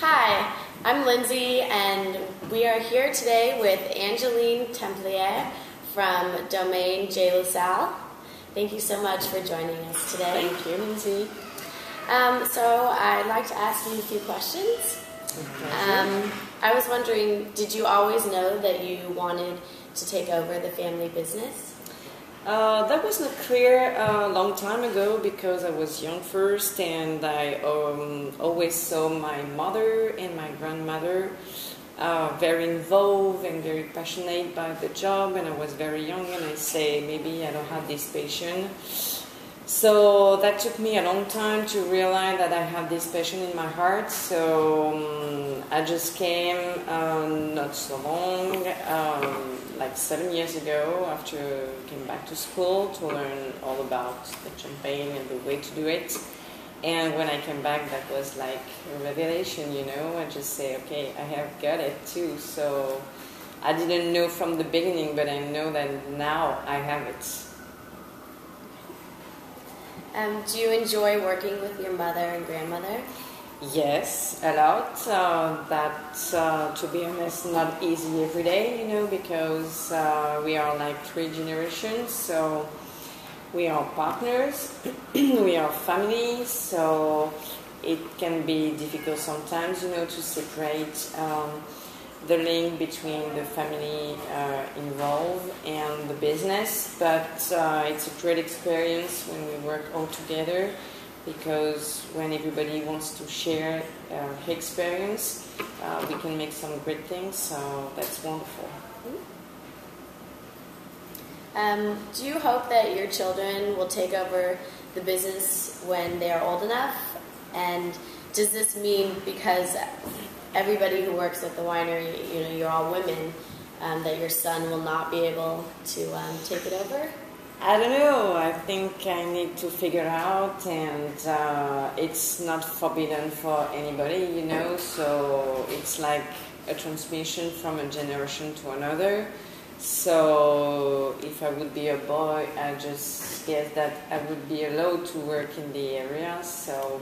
Hi, I'm Lindsay, and we are here today with Angeline Templier from Domaine J. Lassalle. Thank you so much for joining us today. Thank you, Lindsay. So I'd like to ask you a few questions. I was wondering, did you always know that you wanted to take over the family business? That was not clear a long time ago because I was young first, and I always saw my mother and my grandmother very involved and very passionate by the job, and I was very young and I say maybe I don't have this passion. So that took me a long time to realize that I have this passion in my heart. So I just came not so long, like 7 years ago, after I came back to school to learn all about the champagne and the way to do it. And when I came back, that was like a revelation, you know. I just say, okay, I have got it too. So I didn't know from the beginning, but I know that now I have it. Do you enjoy working with your mother and grandmother? Yes, a lot. To be honest, not easy every day, you know, because we are like 3 generations. So we are partners, we are family. So it can be difficult sometimes, you know, to separate the link between the family involved and the business, but it's a great experience when we work all together, because when everybody wants to share her experience, we can make some great things, so that's wonderful. Do you hope that your children will take over the business when they are old enough? And does this mean, because everybody who works at the winery, you know, you're all women, that your son will not be able to take it over? I don't know. I think I need to figure out, and it's not forbidden for anybody, you know, so it's like a transmission from a generation to another. So if I would be a boy, I just guess that I would be allowed to work in the area, so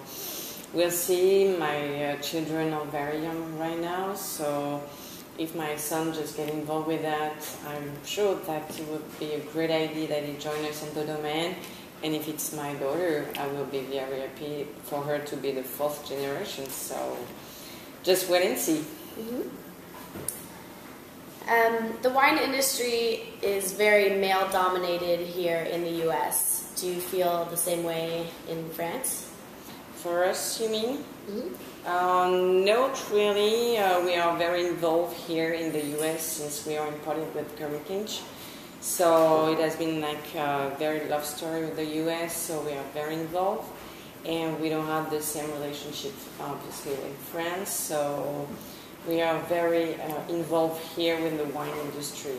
we'll see. My children are very young right now, so if my son just get involved with that, I'm sure that it would be a great idea that he join us in the domain. And if it's my daughter, I will be very happy for her to be the 4th generation. So just wait and see. The wine industry is very male-dominated here in the U.S. Do you feel the same way in France? For us, you mean? Not really. We are very involved here in the US since we are in partnership with Heritage. So it has been like a very love story with the US, so we are very involved. And we don't have the same relationship, obviously, in France. So we are very involved here with the wine industry.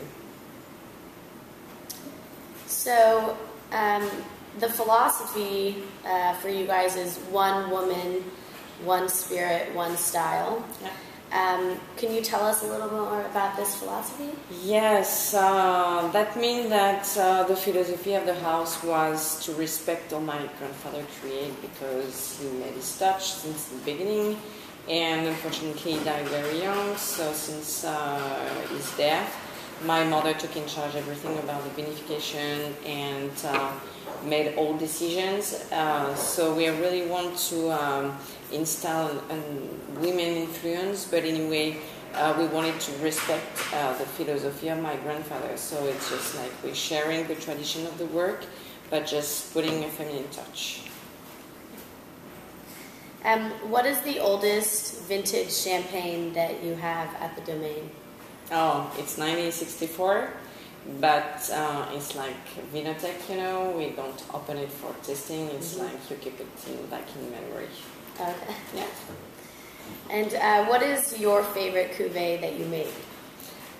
So the philosophy for you guys is one woman, one spirit, one style. Yeah. Can you tell us a little more about this philosophy? Yes, that means that the philosophy of the house was to respect all my grandfather created, because he made his touch since the beginning, and unfortunately he died very young. So since his death, my mother took in charge everything about the vinification and made all decisions. So we really want to install a women influence, but anyway, we wanted to respect the philosophy of my grandfather. So it's just like we're sharing the tradition of the work, but just putting a feminine touch. What is the oldest vintage champagne that you have at the Domaine? Oh, it's 1964, but it's like Vinotech, you know. We don't open it for tasting. It's like you keep it in memory. Okay. Yeah. And what is your favorite cuvée that you made?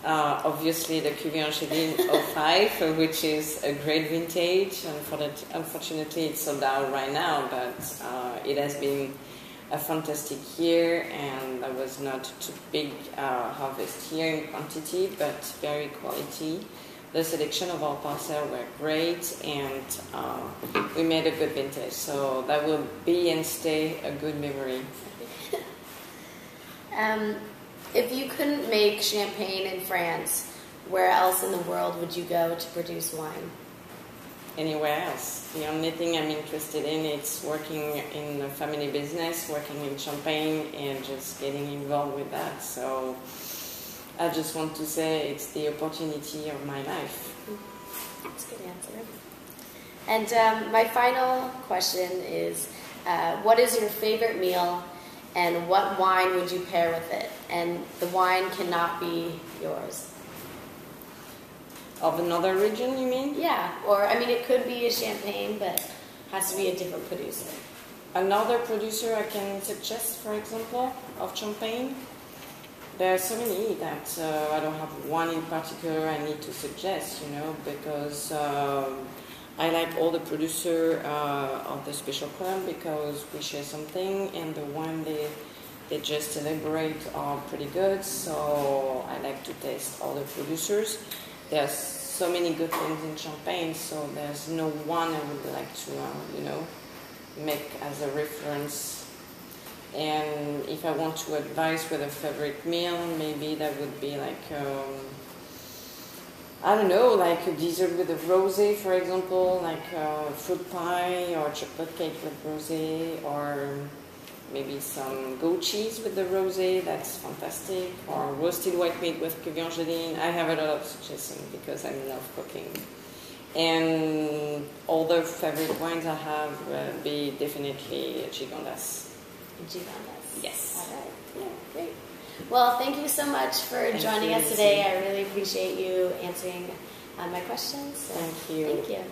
Obviously, the Cuvée Angeline 05, which is a great vintage. Unfortunately, it's sold out right now, but it has been a fantastic year, and there was not too big harvest here in quantity, but very quality. The selection of our parcel were great, and we made a good vintage, so that will be and stay a good memory. If you couldn't make champagne in France, where else in the world would you go to produce wine? Anywhere else. The only thing I'm interested in is working in a family business, working in Champagne, and just getting involved with that. So I just want to say it's the opportunity of my life. That's a good answer. And my final question is, what is your favorite meal, and what wine would you pair with it? And the wine cannot be yours. Of another region, you mean? Yeah, or I mean, it could be a champagne, but it has to be a different producer. Another producer I can suggest, for example, of champagne. There are so many that I don't have one in particular I need to suggest, because I like all the producer of the special club because we share something, and the one they just elaborate are pretty good. So I like to taste all the producers. There's so many good things in champagne, so there's no one I would like to, make as a reference. And if I want to advise with a favorite meal, maybe that would be like, I don't know, like a dessert with a rosé, for example, like fruit pie or chocolate cake with rosé, or maybe some goat cheese with the rosé, that's fantastic, or roasted white meat with Angeline. I have a lot of suggestions because I love cooking. And all the favorite wines I have will be definitely Gigondas. Gigondas. Yes. All right. Yeah, great. Well, thank you so much for joining us today. I really appreciate you answering my questions. Thank you. Thank you.